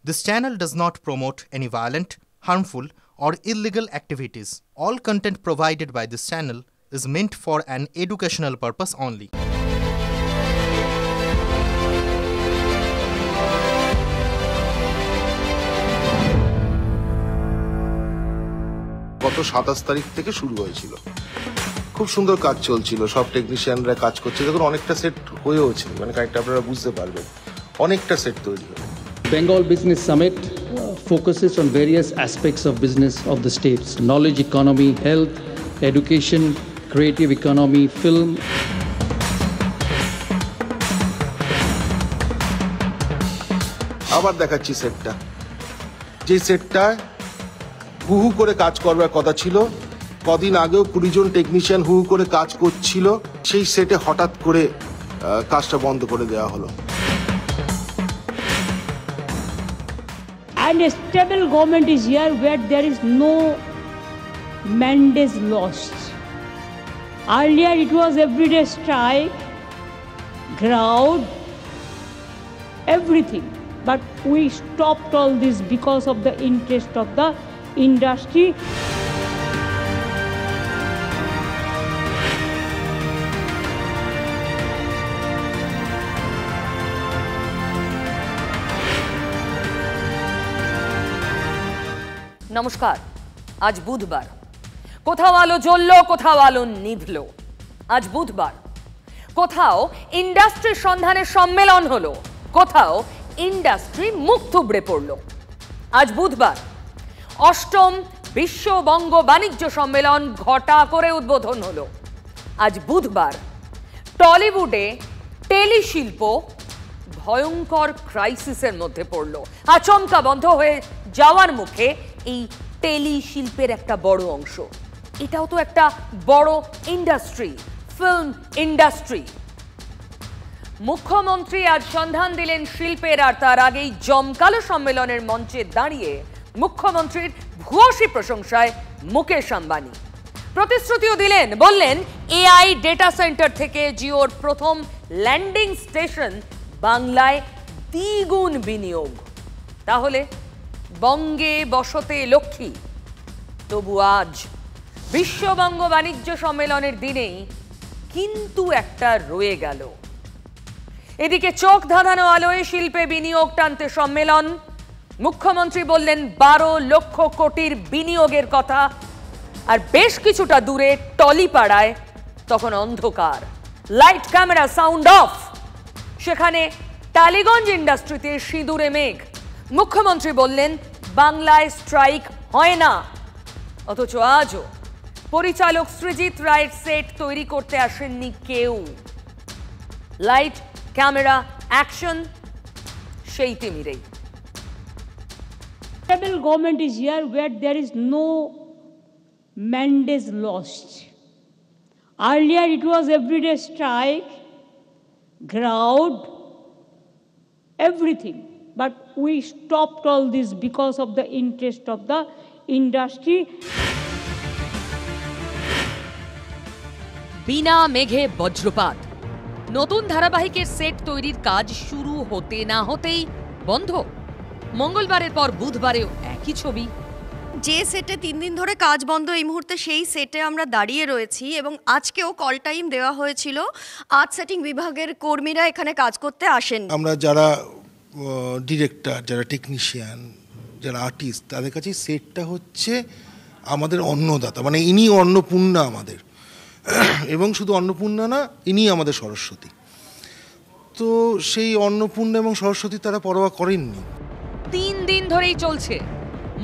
This channel does not promote any violent, harmful, or illegal activities. All content provided by this channel is meant for an educational purpose only. গত 27 তারিখ থেকে শুরু হয়েছিল। খুব সুন্দর কাজ চলছিল, সব টেকনিশিয়ানরা কাজ করছে। দেখুন অনেকটা সেট হয়েওছে, মানে কারেক্ট আপনারা বুঝতে পারবেন, অনেকটা সেট তৈরি হলো। Bengal Business Summit focuses on various aspects of business of the states: knowledge economy, health, education, creative economy, film. আবার দেখাচ্ছি সেটটা, যে সেটটা হু হু করে কাজ করবার কথা ছিল। কদিন আগেও 20 জন টেকনিশিয়ান হু হু করে কাজ করছিল, সেই সেটে হঠাৎ করে কাজটা বন্ধ করে দেওয়া হলো। And a stable government is here where there is no mandate lost. Earlier it was everyday strike, crowd, everything. But we stopped all this because of the interest of the industry. নমস্কার, আজ বুধবার। কোথাও আলো জ্বললো, কোথাও আলো নিভলো। আজ বুধবার। কোথাও ইন্ডাস্ট্রির সন্ধানে সম্মেলন হলো, কোথাও ইন্ডাস্ট্রি মুখ থুবড়ে পড়লো। আজ বুধবার 8ম বিশ্ব বঙ্গ বাণিজ্য সম্মেলন ঘটা করে উদ্বোধন হলো। আজ বুধবার টলিউডে টেলিশিল্প ভয়ঙ্কর ক্রাইসিসের মধ্যে পড়লো। আচমকা বন্ধ হয়ে যাওয়ার মুখে এই টেলিশিল্পের একটা বড় অংশ। এটাও তো একটা বড় ইন্ডাস্ট্রি, ফিল্ম ইন্ডাস্ট্রি। মুখ্যমন্ত্রী আজ সন্ধান দিলেন শিল্পের, আর তার আগেই জমকালো সম্মেলনের মঞ্চে দাঁড়িয়ে মুখ্যমন্ত্রীর ভূয়সী প্রশংসায় মুকেশ আম্বানি। প্রতিশ্রুতিও দিলেন, বললেন এআই ডেটা সেন্টার থেকে জিওর প্রথম ল্যান্ডিং স্টেশন বাংলায় দ্বিগুণ বিনিয়োগ। তাহলে বঙ্গে বসতে লক্ষ্মী। তবু আজ বিশ্ববঙ্গ বাণিজ্য সম্মেলনের দিনেই কিন্তু একটা রয়ে গেল। এদিকে চোখ ধাঁধানো আলোয় শিল্পে বিনিয়োগ টানতে সম্মেলন। মুখ্যমন্ত্রী বললেন 12 লক্ষ কোটির বিনিয়োগের কথা, আর বেশ কিছুটা দূরে টলিপাড়ায় তখন অন্ধকার, লাইট ক্যামেরা সাউন্ড অফ। সেখানে টালিগঞ্জ ইন্ডাস্ট্রিতে সিঁদুরে মেঘ। মুখ্যমন্ত্রী বললেন বাংলায় স্ট্রাইক হয় না, অথচ আজও পরিচালক সৃজিত রায়ের সেট তৈরি করতে আসেননি কেউ। লাইট ক্যামেরা অ্যাকশন সেই তিমিরেই। Stable government is here where there is no mandate lost. Earlier it was everyday strike, crowd, everything. But we stopped all this because of the interest of the industry. বিনা মেঘে বজ্রপাত। নতুন ধারাবাহিকের set তৈরির কাজ শুরু হতে না হতেই বন্ধ। মঙ্গলবারের পর বুধবারেও একই ছবি। যে সেটে 3 দিন ধরে কাজ বন্ধ, এই মুহূর্তে সেই সেটে আমরা দাঁড়িয়ে রয়েছি এবং আজকেও কল টাইম দেওয়া হয়েছিল। আর্ট সেটিং বিভাগের কর্মীরা এখানে কাজ করতে আসেন। আমরা যারা ডিরেক্টর, যারা টেকনিশিয়ান, যারা আর্টিস্ট, তাদের কাছে সেটটা হচ্ছে আমাদের অন্নদাতা, মানে ইনি অন্নপূর্ণা আমাদের। এবং শুধু অন্নপূর্ণা না, ইনি আমাদের সরস্বতী। তো সেই অন্নপূর্ণা এবং সরস্বতী তারা পরোয়া করেননি। 3 দিন ধরেই চলছে।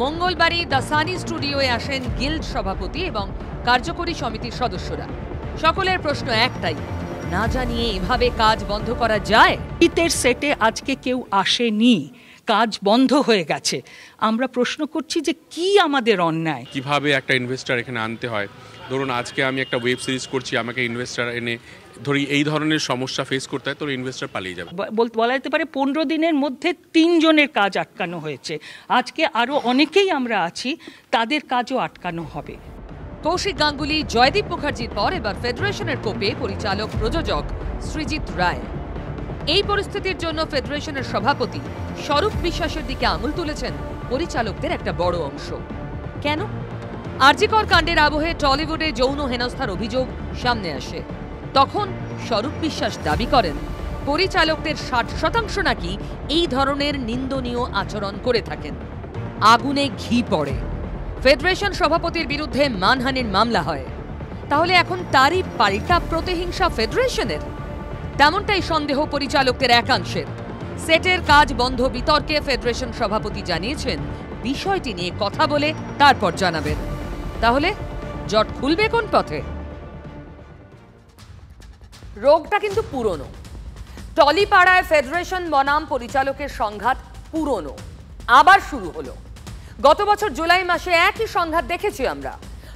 মঙ্গলবারই দ্য সানি স্টুডিওয়ে আসেন গিল্ড সভাপতি এবং কার্যকরী সমিতির সদস্যরা। সকলের প্রশ্ন একটাই, না জানিয়ে এভাবে কাজ বন্ধ করা যায়? শীতের সেটে আজকে কেউ আসেনি, কাজ বন্ধ হয়ে গেছে। আমরা প্রশ্ন করছি যে কি আমাদের অন্যায়, কিভাবে একটা ইনভেস্টর এখানে আনতে হয়। ধরুন আজকে আমি একটা ওয়েব সিরিজ করছি, আমাকে ইনভেস্টর এনে ধরি এই ধরনের সমস্যা ফেস করতে হয়, তোর ইনভেস্টর পালিয়ে যাবে। বলা যেতে পারে 15 দিনের মধ্যে 3 জনের কাজ আটকানো হয়েছে। আজকে আরো অনেকেই আমরা আছি, তাদের কাজও আটকানো হবে। কৌশিক গাঙ্গুলি, জয়দীপ মুখার্জির পর এবার ফেডারেশনের কোপে পরিচালক প্রযোজক সৃজিত রায়। এই পরিস্থিতির জন্য ফেডারেশনের সভাপতি স্বরূপ বিশ্বাসের দিকে আঙুল তুলেছেন পরিচালকদের একটা বড় অংশ। কেন? আরজিকর কাণ্ডের আবহে টলিউডে যৌন হেনস্থার অভিযোগ সামনে আসে। তখন স্বরূপ বিশ্বাস দাবি করেন পরিচালকদের 60% নাকি এই ধরনের নিন্দনীয় আচরণ করে থাকেন। আগুনে ঘি পড়ে, ফেডারেশন সভাপতির বিরুদ্ধে মানহানির মামলা হয়। তাহলে এখন তারই পাল্টা প্রতিহিংসা ফেডারেশনের? তেমনটাই সন্দেহ পরিচালকদের একাংশের। সেটের কাজ বন্ধ বিতর্কে ফেডারেশন সভাপতি জানিয়েছেন বিষয়টি নিয়ে কথা বলে তারপর জানাবেন। তাহলে জট খুলবে কোন পথে? রোগটা কিন্তু পুরনো। টলিপাড়ায় ফেডারেশন বনাম পরিচালকের সংঘাত পুরনো, আবার শুরু হলো। গত বছর জুলাই মাসে একই সংঘাত দেখেছি আমরা।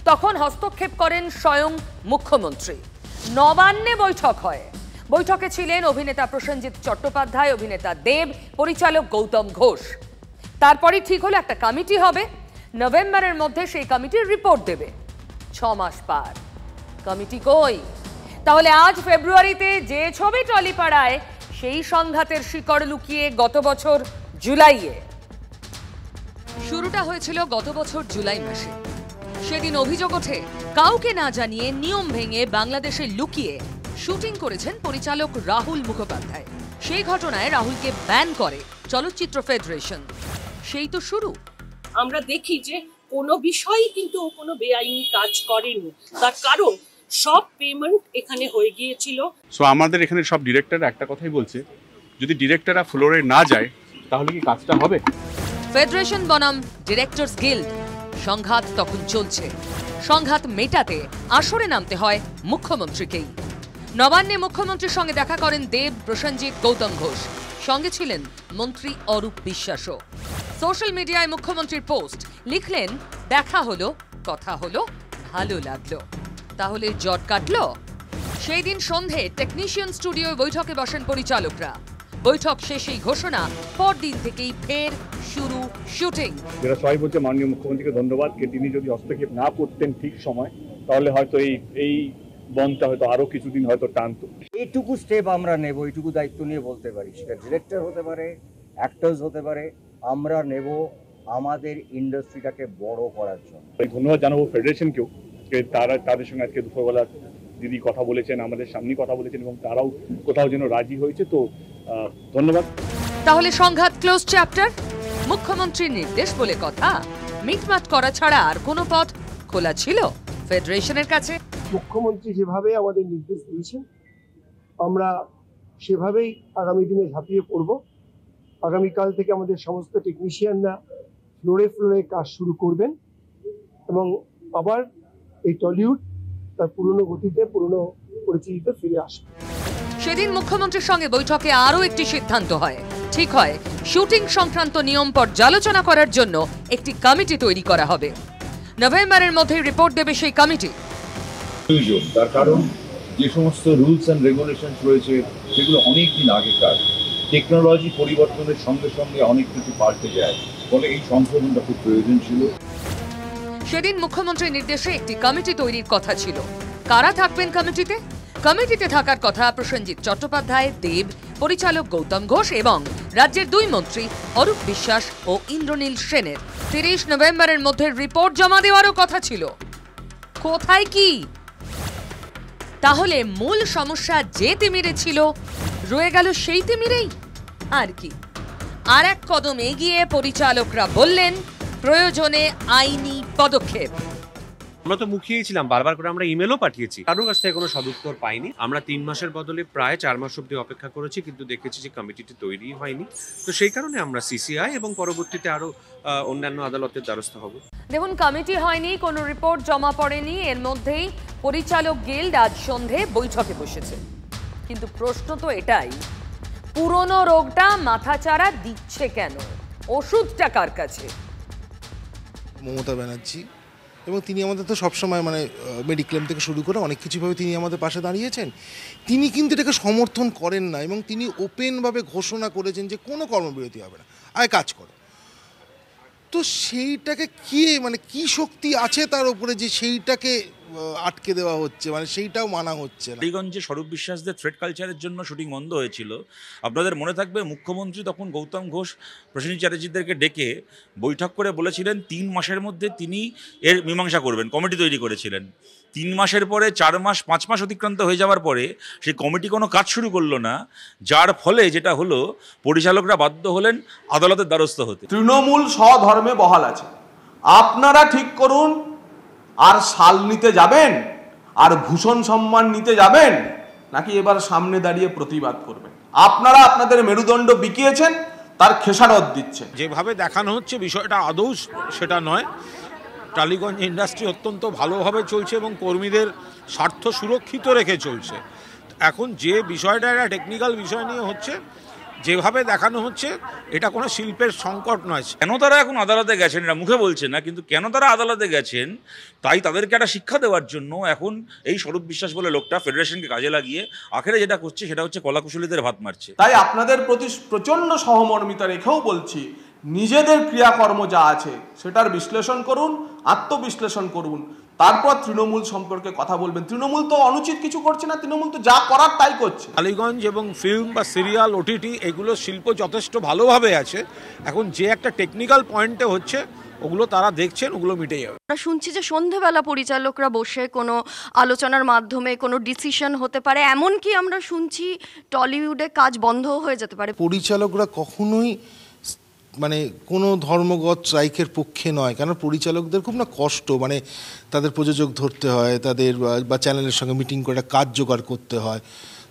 তখন হস্তক্ষেপ করেন স্বয়ং মুখ্যমন্ত্রী। নবান্নে বৈঠক হয়। বৈঠকে ছিলেন অভিনেতা প্রসেনজিৎ চট্টোপাধ্যায়, অভিনেতা দেব, পরিচালক গৌতম ঘোষ। তারপরে ঠিক হলো একটা কমিটি হবে, নভেম্বরের মধ্যে সেই কমিটির রিপোর্ট দেবে। 6 মাস পার, কমিটি কই? তাহলে আজ ফেব্রুয়ারিতে যে ছবি টলিপাড়ায়, সেই সংঘাতের শিকড় লুকিয়ে গত বছর জুলাইয়ে। শুরুটা হয়েছিল গত বছর জুলাই মাসে। সেদিন অভিযোগ ওঠে কাউকে না জানিয়ে নিয়ম ভেঙে বাংলাদেশে লুকিয়ে শুটিং করেছেন পরিচালক রাহুল মুখোপাধ্যায়। সেই ঘটনায় রাহুলকে ব্যান করে চলচ্চিত্র ফেডারেশন। সেই তো শুরু। আমরা দেখি যে কোনো বিষয়ই কিন্তু কোনো বেআইনি কাজ করেনি, তার কারণ সব পেমেন্ট এখানে হয়ে গিয়েছিল। সো আমাদের এখানে সব ডিরেক্টর একটা কথাই বলছে, যদি ডিরেক্টররা ফ্লোরে না যায় তাহলে কি কাজটা হবে? ফেডারেশন বনাম ডিরেক্টরস গিল্ড সংঘাত তখন চলছে। সংঘাত মেটাতে আসরে নামতে হয় মুখ্যমন্ত্রীকেই। নবান্নে মুখ্যমন্ত্রীর সঙ্গে দেখা করেন দেব, প্রসেনজিৎ, গৌতম ঘোষ। সঙ্গে ছিলেন মন্ত্রী অরূপ বিশ্বাসও। সোশ্যাল মিডিয়ায় মুখ্যমন্ত্রীর পোস্ট লিখলেন, দেখা হলো, কথা হলো, ভালো লাগলো। তাহলে জট কাটলো? সেই দিন সন্ধে টেকনিশিয়ান স্টুডিওয় বৈঠকে বসেন পরিচালকরা। বৈঠক শেষেই ঘোষণা, পরদিন থেকেই ফের শুরু শুটিং। যেটা সবাই বলছে মাননীয় মুখ্যমন্ত্রীকে ধন্যবাদ, তিনি যদি হস্তক্ষেপ না করতেন ঠিক সময়, তাহলে হয়তো এই বনটা হয়তো আরো কিছুদিন হয়তো টানতো। এইটুকু স্টেপ আমরা নেব, এইটুকু দায়িত্ব নিয়ে বলতে পারি, সেটা ডিরেক্টর হতে পারে, অ্যাক্টর্স হতে পারে, আমরা নেব আমাদের ইন্ডাস্ট্রিটাকে বড় করার জন্য। ধন্যবাদ জানাবো ফেডারেশনকেও, তাদের সঙ্গে আজকে দুপুরবেলা দিদি কথা বলেছেন, আমাদের সামনে কথা বলেছেন এবং তারাও কোথাও যেন রাজি হয়েছে, তো ধন্যবাদ। তাহলে সংঘাত ক্লোজ চ্যাপ্টার? মুখ্যমন্ত্রীর নির্দেশ বলে কথা, মিটমাট করা ছাড়া আর কোনো পথ খোলা ছিল ফেডারেশনের কাছে? মুখ্যমন্ত্রী যেভাবে আমাদের নির্দেশ দিয়েছেন, আমরা সেভাবেই আগামী দিনে ঝাঁপিয়ে পড়ব। আগামীকাল থেকে আমাদের সমস্ত টেকনিশিয়ানরা ফ্লোরে ফ্লোরে কাজ শুরু করবেন এবং আবার এই টলিউড তার পুরনো গতিতে, পুরনো পরিচিতিতে ফিরে আসবে। সেদিন মুখ্যমন্ত্রীর সঙ্গে বৈঠকে আরও একটি সিদ্ধান্ত হয়। ঠিক হয় শুটিং সংক্রান্ত নিয়ম পর্যালোচনা করার জন্য একটি কমিটি তৈরি করা হবে। নভেম্বরের মধ্যে রিপোর্ট দেবে সেই কমিটি। তার কারণ যে সমস্ত রুলস অ্যান্ড রেগুলেশন রয়েছে সেগুলো অনেকদিন আগেকার। টেকনোলজি পরিবর্তনের সঙ্গে সঙ্গে অনেক কিছু পাল্টে যায়, ফলে এই সংশোধনটা খুব প্রয়োজন ছিল। সেদিন মুখ্যমন্ত্রীর নির্দেশে একটি কমিটি তৈরির কথা ছিল। কারা থাকবেন কমিটিতে? কমিটিতে থাকার কথা প্রসেনজিৎ চট্টোপাধ্যায়, দেব, পরিচালক গৌতম ঘোষ এবং রাজ্যের 2 মন্ত্রী অরূপ বিশ্বাস ও ইন্দ্রনীল সেনের। 30 নভেম্বরের মধ্যে রিপোর্ট জমা দেওয়ারও কথা ছিল। কোথায় কি? তাহলে মূল সমস্যা যে তিমিরে ছিল, রয়ে গেল সেই তিমিরেই। আর কি? আর এক কদম এগিয়ে পরিচালকরা বললেন প্রয়োজনে আইনি পদক্ষেপ। আমরা তো মুখিয়েছিলাম, বারবার করে আমরা ইমেলও পাঠিয়েছি, কারোর কাছ থেকে কোনো সদুত্তর পাইনি। আমরা 3 মাসের বদলে প্রায় 4 মাস অব্দি অপেক্ষা করেছি, কিন্তু দেখেছি যে কমিটিটি তৈরি হয়নি। তো সেই কারণে আমরা সিসিআই এবং পরবর্তীতে আরো অন্যান্য আদালতের দ্বারস্থ হব। দেখুন, কমিটি হয়নি, কোনো রিপোর্ট জমা পড়েনি, এর মধ্যেই পরিচালক গিল্ড আজ সন্ধে বৈঠকে বসেছে। কিন্তু প্রশ্ন তো এটাই, পুরনো রোগটা মাথাচাড়া দিচ্ছে কেন? ওষুধটা কার কাছে? মমতা ব্যানার্জি, এবং তিনি আমাদের তো সবসময় মানে মেডিক্লেম থেকে শুরু করে অনেক কিছুভাবে তিনি আমাদের পাশে দাঁড়িয়েছেন। তিনি কিন্তু এটাকে সমর্থন করেন না এবং তিনি ওপেনভাবে ঘোষণা করেছেন যে কোনো কর্মবিরতি হবে না, আয় কাজ করো। তো সেইটাকে কি মানে কি শক্তি আছে তার উপরে যে সেইটাকে আটকে দেওয়া হচ্ছে, মানে সেইটাও মানা হচ্ছে না। টালিগঞ্জে স্বরূপ বিশ্বাসদের থ্রেড কালচারের জন্য শুটিং বন্ধ হয়েছিল। আপনাদের মনে থাকবে মুখ্যমন্ত্রী তখন গৌতম ঘোষ, প্রসেনজিৎ চ্যাটার্জিদেরকে ডেকে বৈঠক করে বলেছিলেন 3 মাসের মধ্যে তিনি এর মীমাংসা করবেন, কমিটি তৈরি করেছিলেন। 3 মাসের পরে 4 মাস 5 মাস অতিক্রান্ত হয়ে যাওয়ার পরে সেই কমিটি কোনো কাজ শুরু করলো না, যার ফলে যেটা হলো পরিচালকরা বাধ্য হলেন আদালতের দ্বারস্থ হতে। তৃণমূল স্বধর্মে বহাল আছে, আপনারা ঠিক করুন আর শাল নিতে যাবেন আর ভূষণ সম্মান নিতে যাবেন নাকি এবার সামনে দাঁড়িয়ে প্রতিবাদ করবেন। আপনারা আপনাদের মেরুদণ্ড বিকিয়েছেন, তার খেসারত দিচ্ছেন। যেভাবে দেখানো হচ্ছে বিষয়টা আদৌ সেটা নয়। টালিগঞ্জ ইন্ডাস্ট্রি অত্যন্ত ভালোভাবে চলছে এবং কর্মীদের স্বার্থ সুরক্ষিত রেখে চলছে। এখন যে বিষয়টা একটা টেকনিক্যাল বিষয় নিয়ে হচ্ছে, যেভাবে দেখানো হচ্ছে এটা কোনো শিল্পের সংকট নয়। কেন তারা এখন আদালতে গেছেন এটা মুখে বলছেন না, কিন্তু কেন তারা আদালতে গেছেন তাই তাদেরকে একটা শিক্ষা দেওয়ার জন্য এখন এই স্বরূপ বিশ্বাস বলে লোকটা ফেডারেশনকে কাজে লাগিয়ে আখেরে যেটা করছে সেটা হচ্ছে কলাকুশলীদের ভাত মারছে। তাই আপনাদের প্রতি প্রচণ্ড সহমর্মিতা রেখেও বলছি, নিজেদের ক্রিয়াকর্ম যা আছে সেটার বিশ্লেষণ করুন, আত্মবিশ্লেষণ করুন, তারপর তৃণমূল সম্পর্কে কথা বলবেন। তৃণমূল তো অনুচিত কিছু করছে না, তৃণমূল তো যা করার তাই করছে। টালিগঞ্জ এবং ফিল্ম বা সিরিয়াল, ওটিটি এগুলো শিল্প যথেষ্ট ভালোভাবে আছে। এখন যে একটা টেকনিক্যাল পয়েন্টে হচ্ছে ওগুলো তারা দেখছেন, ওগুলো মিটে যাবে। আমরা শুনছি যে সন্ধেবেলা পরিচালকরা বসে কোনো আলোচনার মাধ্যমে কোনো ডিসিশন হতে পারে, এমনকি আমরা শুনছি টলিউডে কাজ বন্ধ হয়ে যেতে পারে। পরিচালকরা কখনোই মানে কোনো ধর্মগত স্ট্রাইকের পক্ষে নয়, কারণ পরিচালকদের খুব না কষ্ট, মানে তাদের প্রযোজক ধরতে হয়, তাদের বা চ্যানেলের সঙ্গে মিটিং করে একটা কাজ জোগাড় করতে হয়।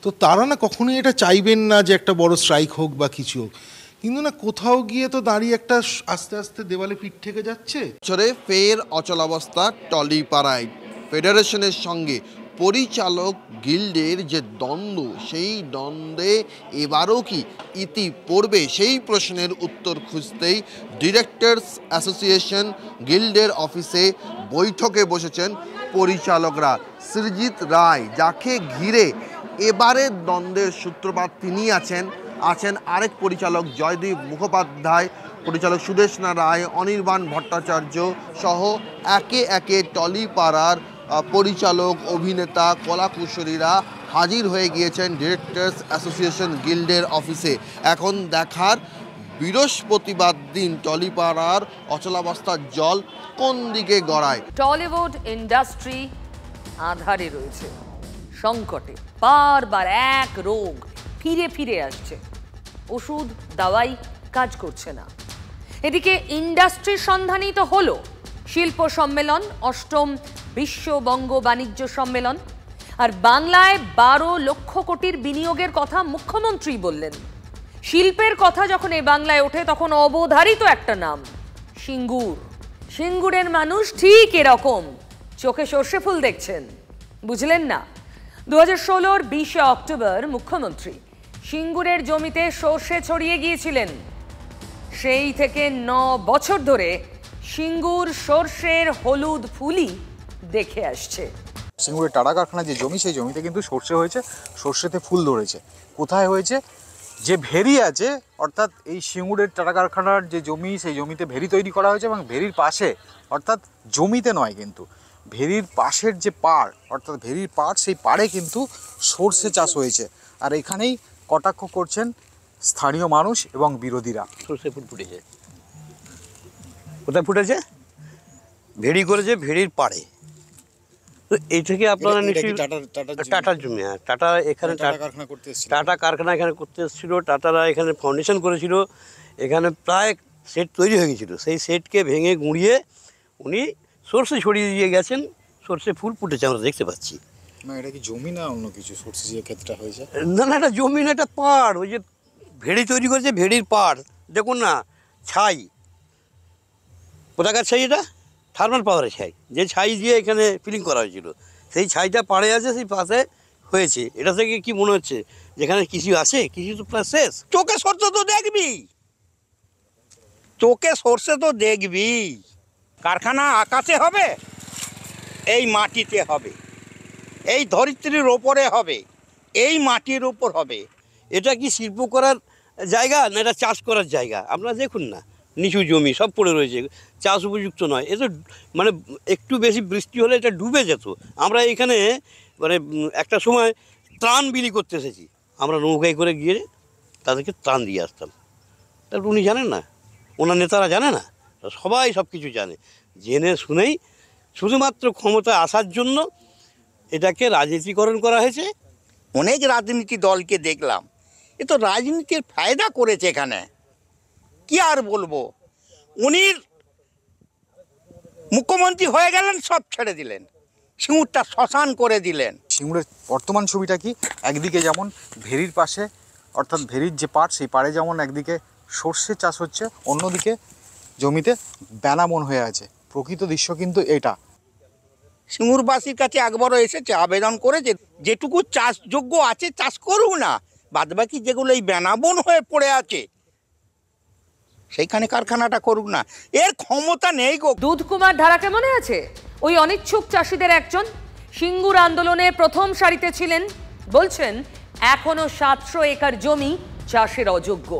তো তারা না কখনোই এটা চাইবেন না যে একটা বড় স্ট্রাইক হোক বা কিছু হোক, কিন্তু না কোথাও গিয়ে তো দাঁড়িয়ে একটা আস্তে আস্তে দেওয়ালে পিঠ থেকে যাচ্ছে। বছরে ফের অচলাবস্থা টলিপাড়ায়। ফেডারেশনের সঙ্গে পরিচালক গিল্ডের যে দ্বন্দ্ব, সেই দ্বন্দ্বে এবারও কি ইতি পড়বে, সেই প্রশ্নের উত্তর খুঁজতেই ডিরেক্টরস অ্যাসোসিয়েশন গিল্ডের অফিসে বৈঠকে বসেছেন পরিচালকরা। সৃজিত রায়, যাকে ঘিরে এবারের দ্বন্দ্বের সূত্রপাত তিনি আছেন আরেক পরিচালক জয়দীপ মুখোপাধ্যায়, পরিচালক সুদেশনা রায়, অনির্বাণ ভট্টাচার্য সহ একে একে টলিপাড়ার পরিচালক, অভিনেতা, কলাকুশলীরা হাজির হয়ে গিয়েছেন ডিরেক্টরস অ্যাসোসিয়েশন গিল্ডের অফিসে। এখন দেখার বৃহস্পতিবার দিন টলিপাড়ার অচলাবস্থার জল কোন দিকে গড়ায়। টলিউড ইন্ডাস্ট্রি আধারে রয়েছে, সংকটে। বারবার এক রোগ ফিরে ফিরে আসছে, ওষুধ দাওয়াই কাজ করছে না। এদিকে ইন্ডাস্ট্রির সন্ধানই তো হলো শিল্প সম্মেলন, ৮ম বিশ্ববঙ্গ বাণিজ্য সম্মেলন। আর বাংলায় ১২ লক্ষ কোটির বিনিয়োগের কথা মুখ্যমন্ত্রী বললেন। শিল্পের কথা যখন এই বাংলায় ওঠে তখন অবধারিত একটা নাম, সিঙ্গুর। সিঙ্গুরের মানুষ ঠিক এরকম, চোখে সর্ষে ফুল দেখছেন, বুঝলেন না? 2016-র 20শে অক্টোবর মুখ্যমন্ত্রী সিঙ্গুরের জমিতে সর্ষে ছড়িয়ে গিয়েছিলেন। সেই থেকে 9 বছর ধরে সিঙ্গুর সর্ষের হলুদ ফুলই দেখে আসছে। সিঙ্গুরের টাটা কারখানা যে জমি, সেই জমিতে কিন্তু সর্ষে হয়েছে, সর্ষেতে ফুল ধরেছে। কোথায় হয়েছে? যে ভেরি আছে, অর্থাৎ এই সিঙ্গুরের টাটা কারখানার যে জমি, সেই জমিতে ভেরি তৈরি করা হয়েছে এবং ভেরির পাশে, অর্থাৎ জমিতে নয় কিন্তু ভেরির পাশের যে পাড়, অর্থাৎ ভেরির পাড়, সেই পাড়ে কিন্তু সর্ষে চাষ হয়েছে। আর এখানেই কটাক্ষ করছেন স্থানীয় মানুষ এবং বিরোধীরা। সর্ষে ফুল ফুটেছে, কোথায় ফুটেছে? ভেড়ি করেছে, ভেড়ির পাড়ে। তো এই থেকে আপনারা নিশ্চয়ই টাটার জমি, হ্যাঁ, টাটা এখানে টাটা কারখানা এখানে করতে এসেছিলো। টাটারা এখানে ফাউন্ডেশন করেছিল, এখানে প্রায় সেট তৈরি হয়ে গেছিলো। সেই সেটকে ভেঙে গুঁড়িয়ে উনি সর্ষে ছড়িয়ে দিয়ে গেছেন, সর্ষে ফুল ফুটেছে আমরা দেখতে পাচ্ছি। না, এটা কি জমি না অন্য কিছু? সর্ষে যে ক্ষেত্রে হয়েছে, না না, এটা জমি না, এটা পাড়। ওই যে ভেড়ি তৈরি করেছে, ভেড়ির পাড় দেখুন না, ছাই। কোথাকার ছাই? এটা থার্মাল পাওয়ারের ছাই, যে ছাই দিয়ে এখানে ফিলিং করা হয়েছিল, সেই ছাইটা পাড়ে আছে, সেই পাশে হয়েছে। এটা থেকে কি মনে হচ্ছে যেখানে কিছু আছে? কিছু তো প্রায় শেষ। চোখে সর্ষে তো দেখবি, চোখে সর্ষে তো দেখবি। কারখানা আকাশে হবে, এই মাটিতে হবে, এই ধরিত্রীর ওপরে হবে, এই মাটির ওপর হবে। এটা কি শিল্প করার জায়গা না এটা চাষ করার জায়গা? আপনারা দেখুন না, নিচু জমি সব পড়ে রয়েছে, চাষ উপযুক্ত নয়। এ তো মানে একটু বেশি বৃষ্টি হলে এটা ডুবে যেত। আমরা এখানে মানে একটা সময় ত্রাণ বিলি করতে এসেছি, আমরা নৌকায় করে গিয়ে তাদেরকে ত্রাণ দিয়ে আসতাম। তারপর উনি জানেন না, ওনার নেতারা জানে না, সবাই সব কিছু জানে, জেনে শুনেই শুধুমাত্র ক্ষমতা আসার জন্য এটাকে রাজনীতিকরণ করা হয়েছে। অনেক রাজনীতি দলকে দেখলাম, এ তো রাজনীতির ফায়দা করেছে এখানে, কি আর বলবো। উনি মুখ্যমন্ত্রী হয়ে গেলেন, সব ছেড়ে দিলেন, সিঙ্গুরটা শ্মশান করে দিলেন। সিঙ্গুরের বর্তমান ছবিটা কি, একদিকে যেমন ভেরির পাশে অর্থাৎ ভেরির যে পাড় সেই পাড়ে যেমন একদিকে সর্ষে চাষ হচ্ছে, অন্যদিকে জমিতে বেনাবন হয়ে আছে। প্রকৃত দৃশ্য কিন্তু এটা। সিঙ্গুরবাসীর কাছে একবারও এসেছে, আবেদন করেছে যেটুকু চাষযোগ্য আছে চাষ করুক না, বাদবাকি যেগুলো এই বেনাবন হয়ে পড়ে আছে সেইখানে কারখানাটা করুক না, এর ক্ষমতা নেই গো। দুধকুমার ধারাকে মনে আছে? ওই অনিচ্ছুক চাষিদের একজন, সিঙ্গুর আন্দোলনে প্রথম সারিতে ছিলেন। বলছেন এখনো 700 একর জমি চাষের অযোগ্য।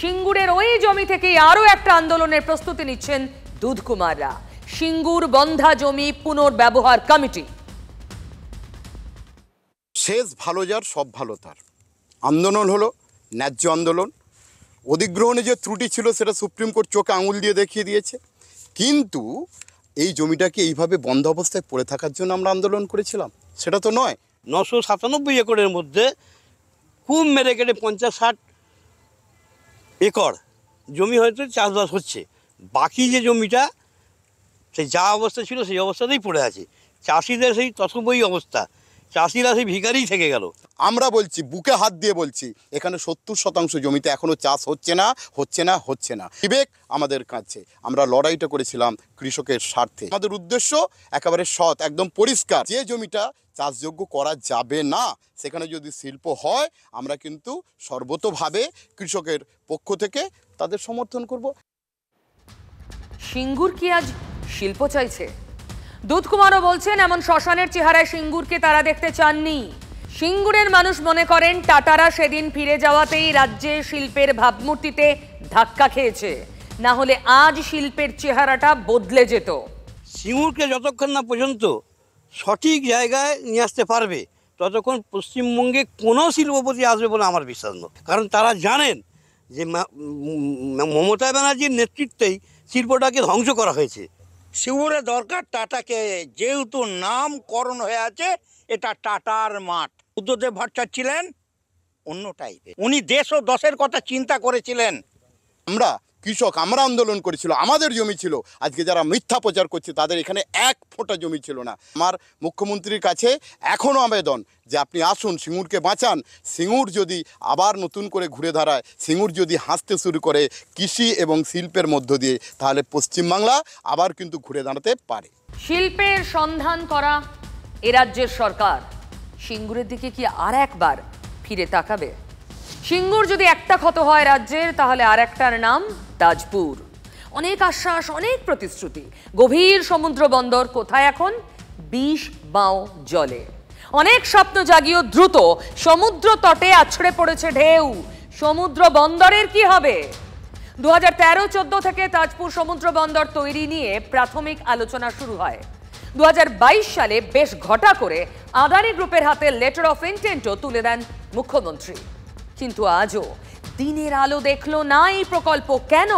সিঙ্গুরের ওই জমি থেকেই আরও একটা আন্দোলনের প্রস্তুতি নিচ্ছেন দুধকুমাররা, সিঙ্গুর বন্ধা জমি পুনর্ব্যবহার কমিটি। শেষ ভালো যার সব ভালো তার আন্দোলন হলো, ন্যায্য আন্দোলন। অধিগ্রহণে যে ত্রুটি ছিল সেটা সুপ্রিম কোর্ট চোখে আঙুল দিয়ে দেখিয়ে দিয়েছে, কিন্তু এই জমিটাকে এইভাবে বন্ধ অবস্থায় পড়ে থাকার জন্য আমরা আন্দোলন করেছিলাম, সেটা তো নয়। 997 একরের মধ্যে খুব মেরে কেটে 50-60 একর জমি হয়তো চাষবাস হচ্ছে, বাকি যে জমিটা সেই যা অবস্থা ছিল সেই অবস্থাতেই পড়ে আছে। চাষিদের সেই তসবই অবস্থা, চাষিরা সেই ভিখারিই থেকে গেল। আমরা বলছি, বুকে হাত দিয়ে বলছি, এখানে 70% জমিতে এখনও চাষ হচ্ছে না, হচ্ছে না, হচ্ছে না। বিবেক আমাদের কাছে, আমরা লড়াইটা করেছিলাম কৃষকের স্বার্থে। আমাদের উদ্দেশ্য একেবারে সৎ, একদম পরিষ্কার। যে জমিটা চাষযোগ্য করা যাবে না, সেখানে যদি শিল্প হয়, আমরা কিন্তু সর্বতোভাবে কৃষকের পক্ষ থেকে তাদের সমর্থন করব। সিঙ্গুর কি আজ শিল্প চাইছে? দুধকুমারও বলছেন এমন শ্মশানের চেহারায় সিঙ্গুরকে তারা দেখতে চাননি। সিঙ্গুরের মানুষ মনে করেন টাটারা সেদিন ফিরে যাওয়াতেই রাজ্যে শিল্পের ভাবমূর্তিতে ধাক্কা খেয়েছে, না হলে আজ শিল্পের চেহারাটা বদলে যেত। সিঙ্গুরকে যতক্ষণ না পর্যন্ত সঠিক জায়গায় নিয়ে আসতে পারবে ততক্ষণ পশ্চিমবঙ্গে কোনো শিল্পপতি আসবে বলে আমার বিশ্বাস নয়। কারণ তারা জানেন যে মমতা ব্যানার্জির নেতৃত্বেই শিল্পটাকে ধ্বংস করা হয়েছে। সিঙ্গুরের দরকার টাটাকে, যেহেতু নামকরণ হয়ে আছে এটা টাটার মাঠ। বুদ্ধদেব ভট্টাচার্য ছিলেন অন্য টাইপের, উনি দেশ ও দশের কথা চিন্তা করেছিলেন। আমরা কৃষক, আমরা আন্দোলন করেছিল, আমাদের জমি ছিল। আজকে যারা মিথ্যা প্রচার করছে তাদের এখানে এক ফোঁটা জমি ছিল না। আমার মুখ্যমন্ত্রীর কাছে এখনও আবেদন যে আপনি আসুন, সিঙ্গুরকে বাঁচান। সিঙ্গুর যদি আবার নতুন করে ঘুরে দাঁড়ায়, সিঙ্গুর যদি হাসতে শুরু করে কৃষি এবং শিল্পের মধ্য দিয়ে, তাহলে পশ্চিমবাংলা আবার কিন্তু ঘুরে দাঁড়াতে পারে। শিল্পের সন্ধান করা এ রাজ্যের সরকার সিঙ্গুরের দিকে কি আর একবার ফিরে তাকাবে? সিঙ্গুর যদি একটা ক্ষত হয় রাজ্যের, তাহলে আর একটার নাম তাজপুর। অনেক আশ্বাস, অনেক প্রতিশ্রুতি, গভীর সমুদ্র বন্দর কোথায় এখন? 20 বাঁও জলে। অনেক স্বপ্ন জাগিয়েও দ্রুত সমুদ্র তটে আছড়ে পড়েছে ঢেউ। সমুদ্র বন্দরের কি হবে? 2013-14 থেকে তাজপুর সমুদ্র বন্দর তৈরি নিয়ে প্রাথমিক আলোচনা শুরু হয়। 2022 সালে বেশ ঘটা করে আদানি গ্রুপের হাতে লেটার অফ ইন্টেন্টও তুলে দেন মুখ্যমন্ত্রী। কিন্তু আজও দিনের আলো দেখলো না এই প্রকল্প। কেন?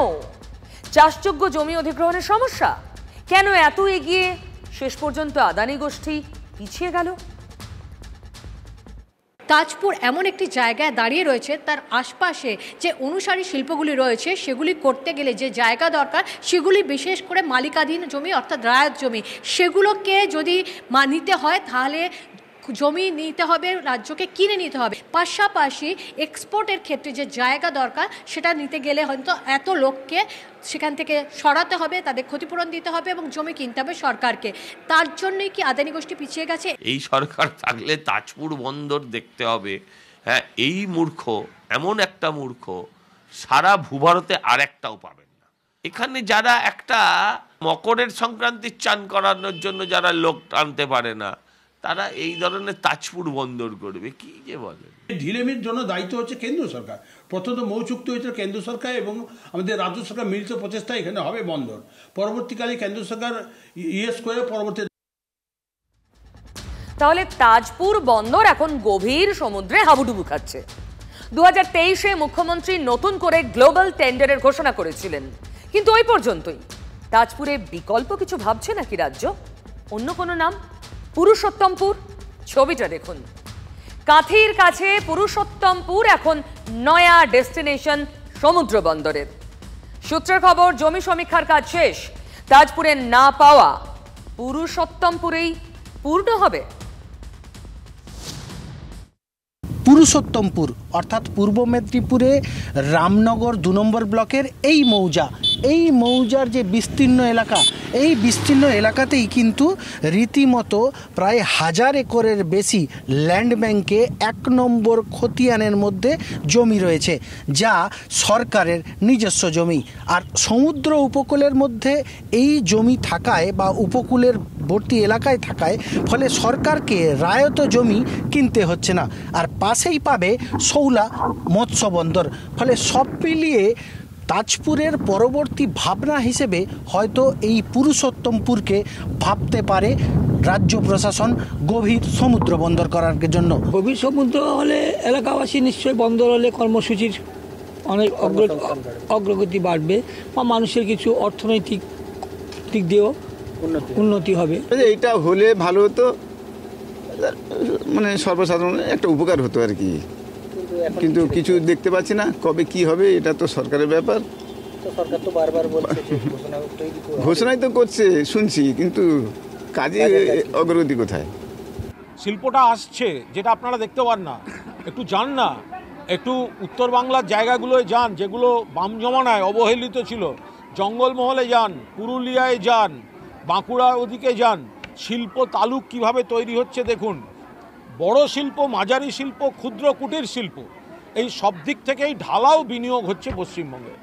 চাষযোগ্য জমি অধিগ্রহণের সমস্যা? কেন এত এগিয়ে শেষ পর্যন্ত আদানি গোষ্ঠী পিছিয়ে গেল? তাজপুর এমন একটি জায়গায় দাঁড়িয়ে রয়েছে, তার আশপাশে যে অনুসারী শিল্পগুলি রয়েছে সেগুলি করতে গেলে যে জায়গা দরকার, সেগুলি বিশেষ করে মালিকাধীন জমি অর্থাৎ রায়ত জমি, সেগুলোকে যদি নিতে হয় তাহলে জমি নিতে হবে, রাজ্যকে কিনে নিতে হবে। পাশাপাশি এক্সপোর্টের ক্ষেত্রে যে জায়গা দরকার সেটা নিতে গেলে হয়তো এত লোককে সেখান থেকে সরাতে হবে, তাদের ক্ষতিপূরণ দিতে হবে এবং জমি কিনতে হবে সরকারকে। তার জন্যই কি আদানি গোষ্ঠী পিছিয়ে গেছে? এই সরকার থাকলে তাজপুর বন্দর দেখতে হবে। হ্যাঁ, এই মূর্খ, এমন একটা মূর্খ সারা ভূভারতে আর একটাও পাবেন না। এখানে যারা একটা মকরের সংক্রান্তির চান করানোর জন্য যারা লোক টানতে পারে না, তারা এই ধরনের তাজপুর বন্দর করবে, কি যে বলেন। ঢিলেমির জন্য দায়িত্ব হচ্ছে কেন্দ্র সরকার। প্রথমত মৌ চুক্তি হয়েছে কেন্দ্র সরকার এবং আমাদের রাজ্য সরকার মিলিত প্রচেষ্টা এখানে হবে বন্দর। পরবর্তীকালে কেন্দ্র সরকার ইয়েস করে পরবর্তী। তাহলে তাজপুর বন্দর এখন গভীর সমুদ্রে হাবুডুবু খাচ্ছে। 2023-এ মুখ্যমন্ত্রী নতুন করে গ্লোবাল টেন্ডারের ঘোষণা করেছিলেন, কিন্তু ওই পর্যন্তই। তাজপুরে বিকল্প কিছু ভাবছে নাকি রাজ্য? অন্য কোনো নাম? পুরুষোত্তমপুর। ছবিটা দেখুন, কাঁথির কাছে পুরুষোত্তমপুর এখন নয়া ডেস্টিনেশন সমুদ্র বন্দরের। সূত্রের খবর, জমি সমীক্ষার কাজ শেষ। তাজপুরে না পাওয়া পুরুষোত্তমপুরেই পূর্ণ হবে। পুরুষোত্তমপুর অর্থাৎ পূর্ব মেদিনীপুরে রামনগর 2 নম্বর ব্লকের এই মৌজার যে বিস্তীর্ণ এলাকা, এই বিস্তীর্ণ এলাকাতেই কিন্তু রীতিমতো প্রায় 1000 একরের বেশি ল্যান্ড ব্যাংকে 1 নম্বর খতিয়ানের মধ্যে জমি রয়েছে, যা সরকারের নিজস্ব জমি। আর সমুদ্র উপকূলের মধ্যে এই জমি থাকায় বা উপকূলের বর্তী এলাকায় থাকায় ফলে সরকারকে রায়ত জমি কিনতে হচ্ছে না, আর পাশেই পাবে শৌলা মৎস্য বন্দর। ফলে সব মিলিয়ে তাজপুরের পরবর্তী ভাবনা হিসেবে হয়তো এই পুরুষোত্তমপুরকে ভাবতে পারে রাজ্য প্রশাসন গভীর সমুদ্র বন্দর করার জন্য। গভীর সমুদ্র হলে এলাকাবাসী নিশ্চয়ই বন্দর হলে কর্মসূচির অনেক অগ্রগতি বাড়বে বা মানুষের কিছু অর্থনৈতিক দিক দিয়েও উন্নতি হবে। এইটা হলে ভালো হতো, মানে সর্বসাধারণের একটা উপকার হতো আর কি, কিন্তু কিছু দেখতে পাচ্ছি না। কবে কি হবে এটা তো সরকারের ব্যাপার। সরকার তো বারবার বলছে ঘোষণাই তো করছে শুনছি, কিন্তু কাজে অগ্রগতি কোথায়? শিল্পটা আসছে যেটা আপনারা দেখতে পান না, একটু যান না, একটু উত্তর বাংলার জায়গাগুলোয় যান যেগুলো বাম জমানায় অবহেলিত ছিল, জঙ্গলমহলে যান, পুরুলিয়ায় যান, বাঁকুড়া ওদিকে যান, শিল্প তালুক কিভাবে তৈরি হচ্ছে দেখুন। বড় শিল্প, মাঝারি শিল্প, ক্ষুদ্র কুটির শিল্প, এই সব দিক থেকেই ঢালাও বিনিয়োগ হচ্ছে পশ্চিমবঙ্গে।